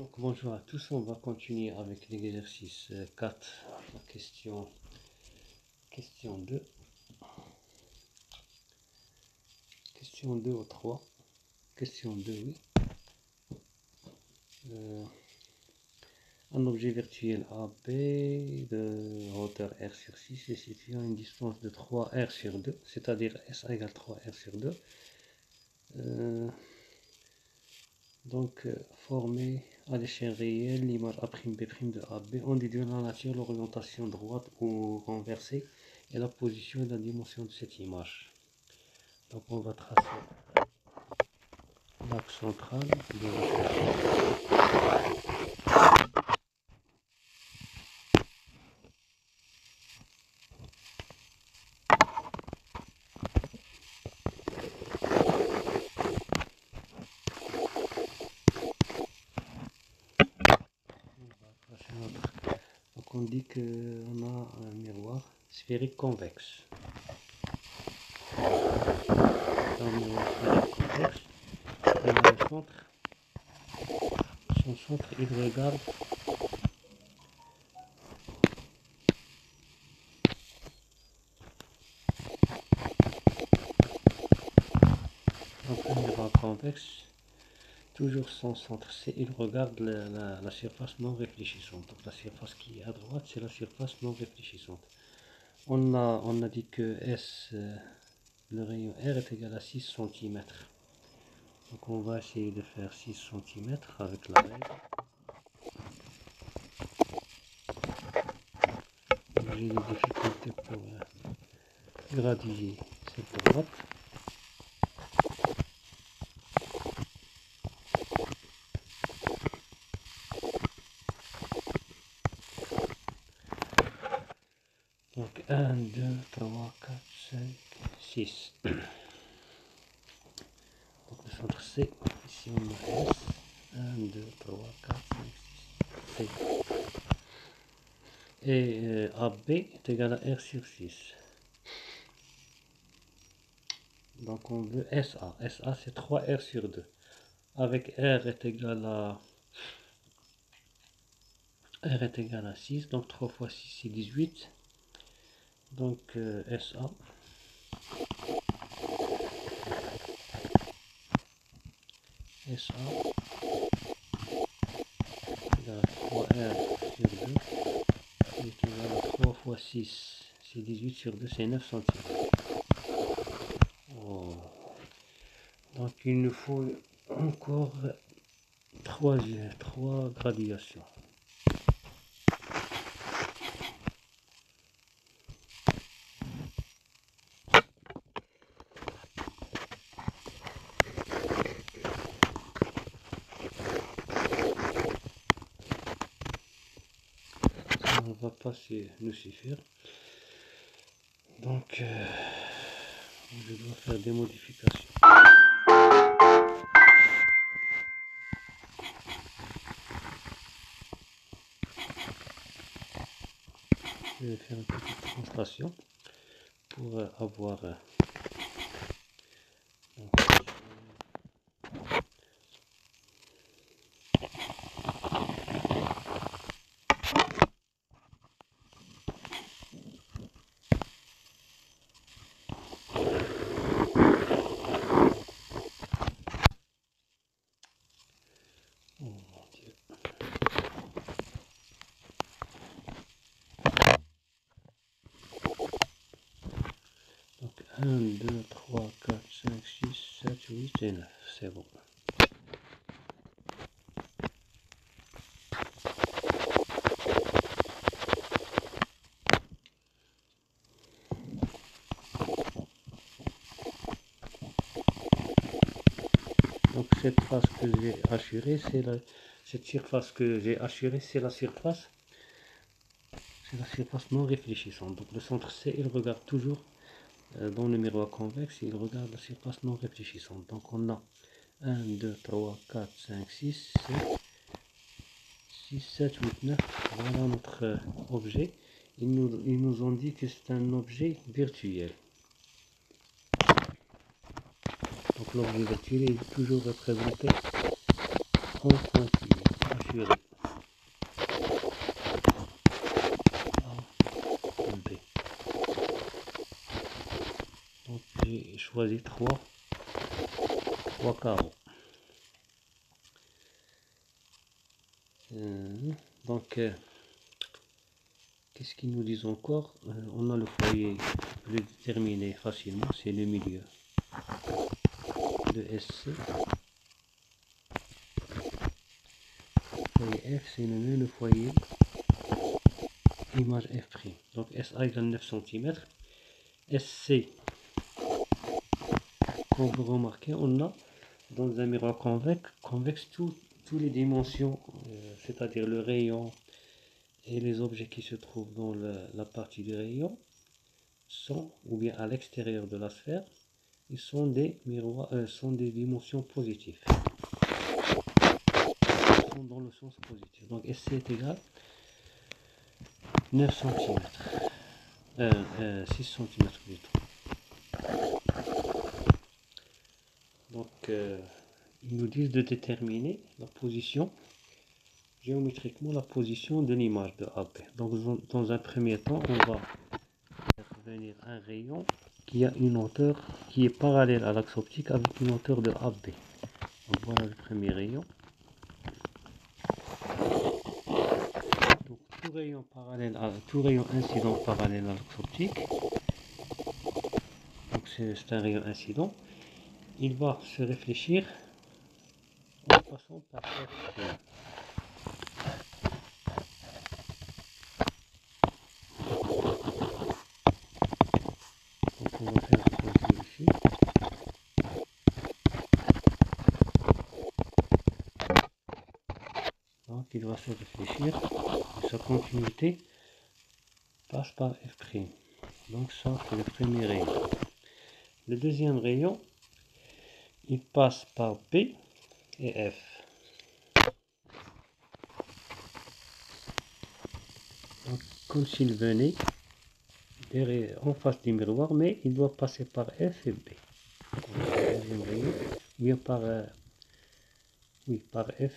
Donc bonjour à tous, on va continuer avec l'exercice 4, la question 2. Question 2 ou 3. Question 2, oui. Un objet virtuel AB de hauteur R sur 6 est situé à une distance de 3R sur 2, c'est-à-dire S égale 3R sur 2. Former à l'échelle réelle l'image A'B' de AB en déduisant la nature, l'orientation droite ou renversée et la position et la dimension de cette image. Donc on va tracer l'axe central de réflexion. Donc on dit qu'on a un miroir sphérique convexe. Un miroir sphérique convexe. Et dans le centre, son centre, il regarde donc un miroir convexe. Toujours son centre C, il regarde la surface non réfléchissante. Donc la surface qui est à droite, c'est la surface non réfléchissante. On a dit que S, le rayon R est égal à 6 cm. Donc on va essayer de faire 6 cm avec la règle. J'ai des difficultés pour graduer cette droite. Donc 1, 2, 3, 4, 5, 6. Donc le centre C, ici on a S. 1, 2, 3, 4, 5, 6, 7. Et AB est égal à R sur 6. Donc on veut SA. SA c'est 3R sur 2. Avec R est égal à 6. Donc 3 fois 6 c'est 18. Donc SA. SA égale à 3R sur 2. Qui est égal à 3 fois 6. C'est 18 sur 2, c'est 9 cm. Oh. Donc il nous faut encore 3 graduations. Ça ne va pas nous suffire. Donc je dois faire des modifications. Je vais faire une petite démonstration pour avoir oh mon Dieu. Donc 1, 2, 3, 4, 5, 6, 7, 8 et 9. C'est bon. Donc cette face que j'ai assurée, cette surface que j'ai assurée, c'est la surface non réfléchissante. Donc le centre C, il regarde toujours dans le miroir convexe, il regarde la surface non réfléchissante. Donc on a 1, 2, 3, 4, 5, 6, 7, 8, 9. Voilà notre objet. Ils nous ont dit que c'est un objet virtuel. Donc l'objet virtuel est toujours représenté en pointillé. mesurer A, B. Donc j'ai choisi trois carreaux. Donc qu'est-ce qu'ils nous disent encore? On a le foyer, on peut le déterminer facilement, c'est le milieu de SC. Foyer F, c'est le foyer image F'. Donc SA égale 9 cm. SC, comme vous remarquez, on a dans un miroir convexe toutes les dimensions, c'est-à-dire le rayon et les objets qui se trouvent dans la partie du rayon sont, ou bien à l'extérieur de la sphère, ils sont des miroirs, sont des dimensions positives. Ils sont dans le sens positif. Donc SC est égal 9 cm. 6 cm plutôt. Donc ils nous disent de déterminer la position, géométriquement la position de l'image de AB. Donc dans un premier temps, on va faire venir un rayon qui a une hauteur qui est parallèle à l'axe optique avec une hauteur de AB. Donc voilà le premier rayon. Donc tout rayon incident parallèle à l'axe optique. Donc c'est un rayon incident. Il va se réfléchir en passant par F'. Donc on va faire un calcul ici. Donc il va se réfléchir et sa continuité passe par F'. Donc ça c'est le premier rayon. Le deuxième rayon, il passe par B et F. Donc, comme s'il venait en face du miroir, mais il doit passer par F et B. Donc, le deuxième rayon, ou bien par F.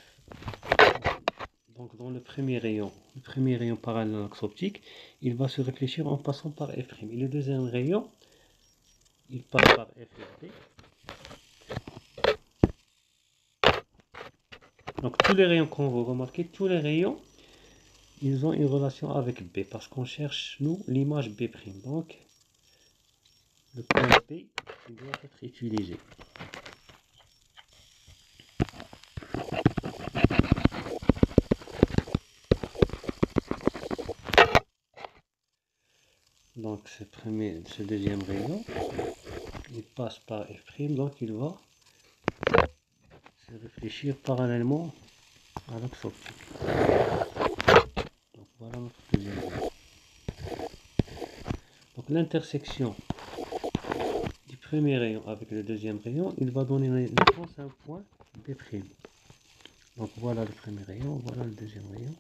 Donc dans le premier rayon parallèle à l'axe optique, il va se réfléchir en passant par F'. Et le deuxième rayon, il passe par F et B. Donc tous les rayons qu'on vous remarquez, tous les rayons, ils ont une relation avec B, parce qu'on cherche, nous, l'image B'. Donc le point B, il doit être utilisé. Donc ce deuxième rayon, il passe par F', donc il va se réfléchir parallèlement à l'axe optique. Donc voilà notre deuxième rayon. Donc l'intersection du premier rayon avec le deuxième rayon, il va donner naissance à un point B'. Donc voilà le premier rayon, voilà le deuxième rayon.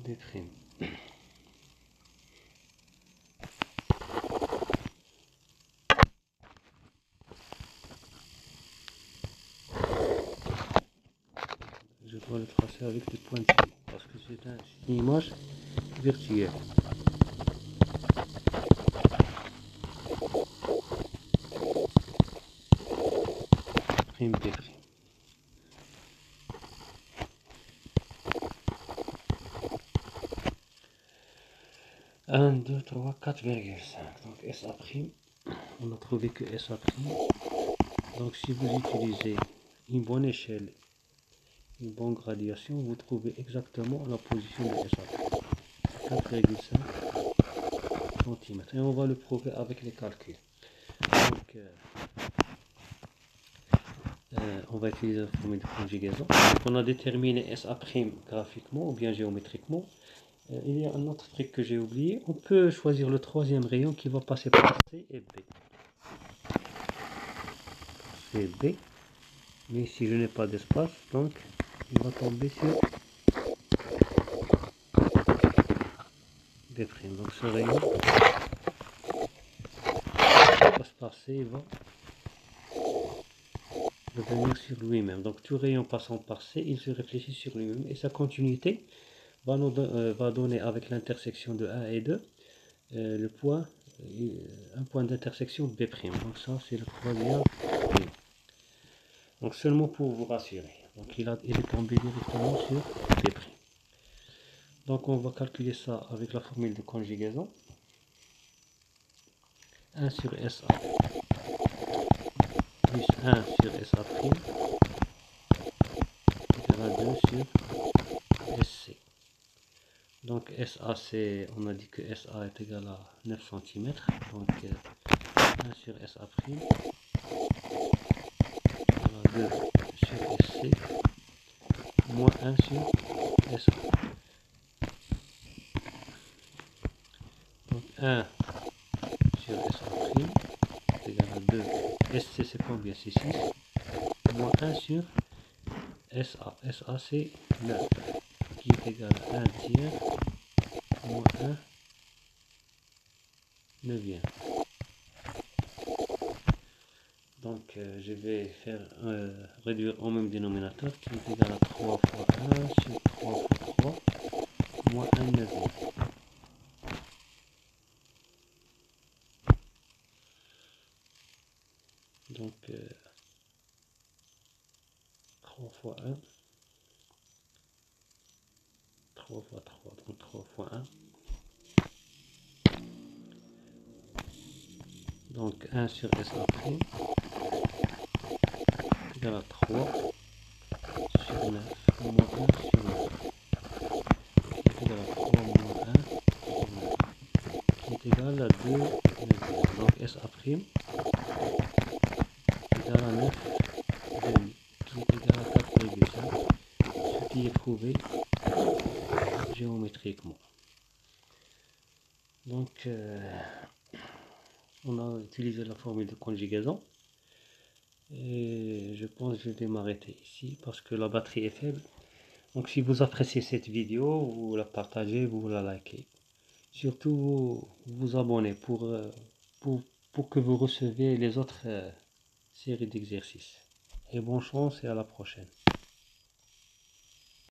B'. 'Je dois le tracer avec des points dessus, parce que c'est une image virtuelle. Prime B'. 1, 2, 3, 4,5. Donc SA', on a trouvé que SA'. Donc si vous utilisez une bonne échelle, une bonne gradation, vous trouvez exactement la position de SA'. 4,5 cm. Et on va le prouver avec les calculs. Donc on va utiliser la formule de conjugaison. Donc, on a déterminé SA' graphiquement ou bien géométriquement. Il y a un autre truc que j'ai oublié. On peut choisir le troisième rayon qui va passer par C et B. C et B. Mais si je n'ai pas d'espace, donc il va tomber sur B'. B'. Donc ce rayon passe par C, il va revenir sur lui-même. Donc tout rayon passant par C, il se réfléchit sur lui-même. Et sa continuité va donner avec l'intersection de 1 et 2 le point, un point d'intersection B'. Donc ça c'est le troisième. Donc seulement pour vous rassurer. Donc il est tombé directement sur B'. Donc on va calculer ça avec la formule de conjugaison. 1 sur SA plus 1 sur SA' égale à 2 sur SC. Donc SA, on a dit que SA est égal à 9 cm. Donc 1 sur SA' égale à 2 sur SC moins 1 sur SA. Donc 1 sur SA' est égal à 2. SC c'est combien? C'est 6. Moins 1 sur SA. SA c'est 9. Qui est égal à 1 tiers moins 1 neuvième. Donc je vais faire réduire au même dénominateur qui est égal à 3 fois 1 sur 3 fois 3 moins 1 neuvième. Donc 3 fois 1, 3 fois 3, donc 3 fois 1. Donc 1 sur SA' égal à 3 sur 9 moins 1 sur 9. Qui est égal à 3 moins 1 sur 9. Qui est égal à 2 neuvième. Donc SA' égal à 9 demi. Qui est égal à 4,5. Ce qui est prouvé géométriquement. Donc on a utilisé la formule de conjugaison et je pense que je vais m'arrêter ici parce que la batterie est faible. Donc si vous appréciez cette vidéo, vous la partagez, vous la likez. Surtout vous vous abonnez pour que vous receviez les autres séries d'exercices. Et bonne chance et à la prochaine.